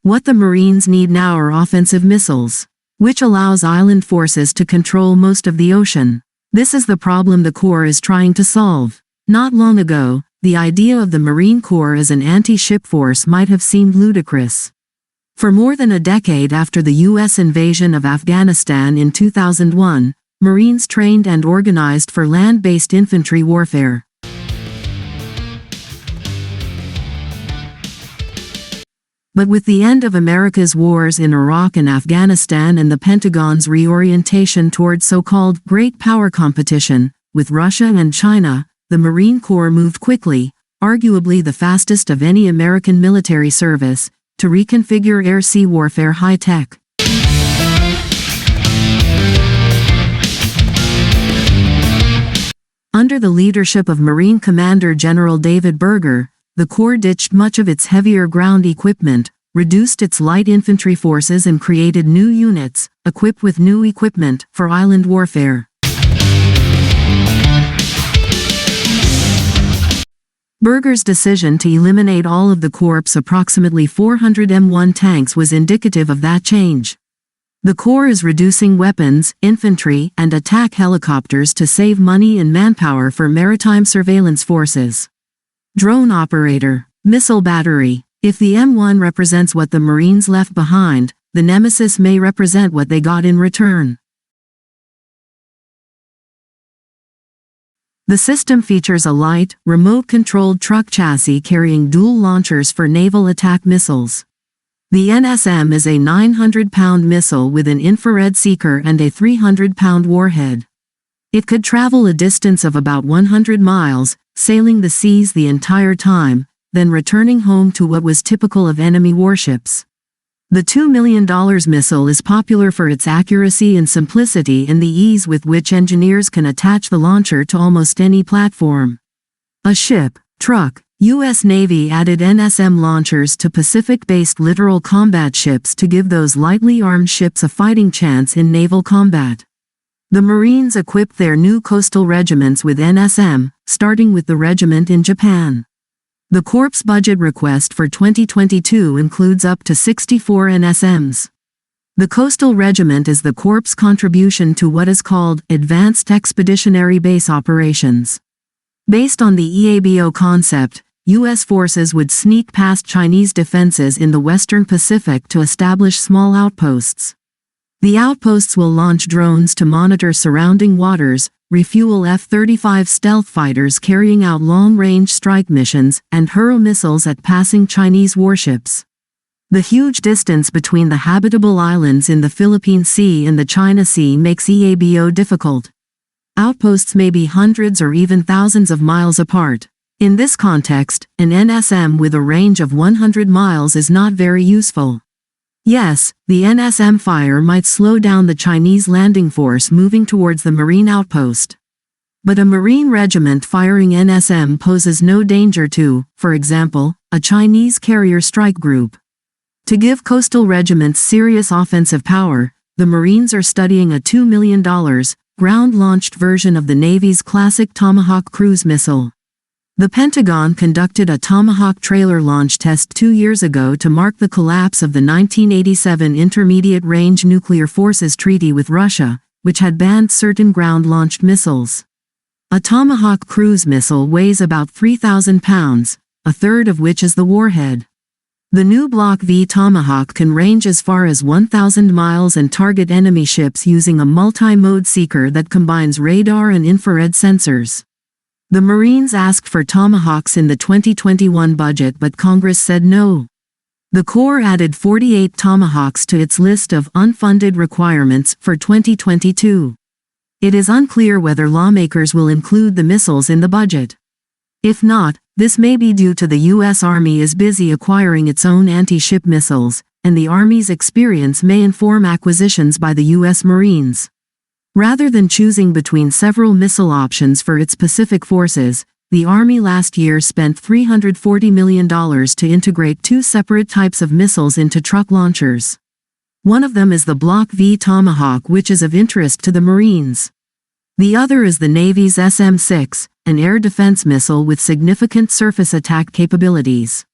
What the Marines need now are offensive missiles, which allows island forces to control most of the ocean. This is the problem the Corps is trying to solve. Not long ago, the idea of the Marine Corps as an anti-ship force might have seemed ludicrous. For more than a decade after the U.S. invasion of Afghanistan in 2001, Marines trained and organized for land-based infantry warfare. But with the end of America's wars in Iraq and Afghanistan and the Pentagon's reorientation toward so-called great power competition with Russia and China, the Marine Corps moved quickly, arguably the fastest of any American military service, to reconfigure air-sea warfare high-tech. Under the leadership of Marine Commander General David Berger, the Corps ditched much of its heavier ground equipment, reduced its light infantry forces and created new units, equipped with new equipment, for island warfare. Berger's decision to eliminate all of the Corps' approximately 400 M1 tanks was indicative of that change. The Corps is reducing weapons, infantry, and attack helicopters to save money and manpower for maritime surveillance forces. Drone operator, missile battery. If the M1 represents what the Marines left behind, the Nemesis may represent what they got in return. The system features a light, remote-controlled truck chassis carrying dual launchers for naval attack missiles. The NSM is a 900-pound missile with an infrared seeker and a 300-pound warhead. It could travel a distance of about 100 miles, sailing the seas the entire time, then returning home to what was typical of enemy warships. The $2 million missile is popular for its accuracy and simplicity and the ease with which engineers can attach the launcher to almost any platform. A ship, truck. U.S. Navy added NSM launchers to Pacific-based littoral combat ships to give those lightly armed ships a fighting chance in naval combat. The Marines equipped their new coastal regiments with NSM, starting with the regiment in Japan. The Corps' budget request for 2022 includes up to 64 NSMs. The Coastal Regiment is the Corps' contribution to what is called Advanced Expeditionary Base Operations. Based on the EABO concept, U.S. forces would sneak past Chinese defenses in the Western Pacific to establish small outposts. The outposts will launch drones to monitor surrounding waters, refuel F-35 stealth fighters carrying out long-range strike missions, and hurl missiles at passing Chinese warships. The huge distance between the habitable islands in the Philippine Sea and the China Sea makes EABO difficult. Outposts may be hundreds or even thousands of miles apart. In this context, an NSM with a range of 100 miles is not very useful. Yes, the NSM fire might slow down the Chinese landing force moving towards the Marine outpost. But a Marine regiment firing NSM poses no danger to, for example, a Chinese carrier strike group. To give coastal regiments serious offensive power, the Marines are studying a $2 million, ground-launched version of the Navy's classic Tomahawk cruise missile. The Pentagon conducted a Tomahawk trailer launch test 2 years ago to mark the collapse of the 1987 Intermediate-Range Nuclear Forces Treaty with Russia, which had banned certain ground-launched missiles. A Tomahawk cruise missile weighs about 3,000 pounds, a third of which is the warhead. The new Block V Tomahawk can range as far as 1,000 miles and target enemy ships using a multi-mode seeker that combines radar and infrared sensors. The Marines asked for Tomahawks in the 2021 budget, but Congress said no. The Corps added 48 Tomahawks to its list of unfunded requirements for 2022. It is unclear whether lawmakers will include the missiles in the budget. If not, this may be due to the U.S. Army is busy acquiring its own anti-ship missiles, and the Army's experience may inform acquisitions by the U.S. Marines. Rather than choosing between several missile options for its Pacific forces, the Army last year spent $340 million to integrate 2 separate types of missiles into truck launchers. One of them is the Block V Tomahawk, which is of interest to the Marines. The other is the Navy's SM-6, an air defense missile with significant surface attack capabilities.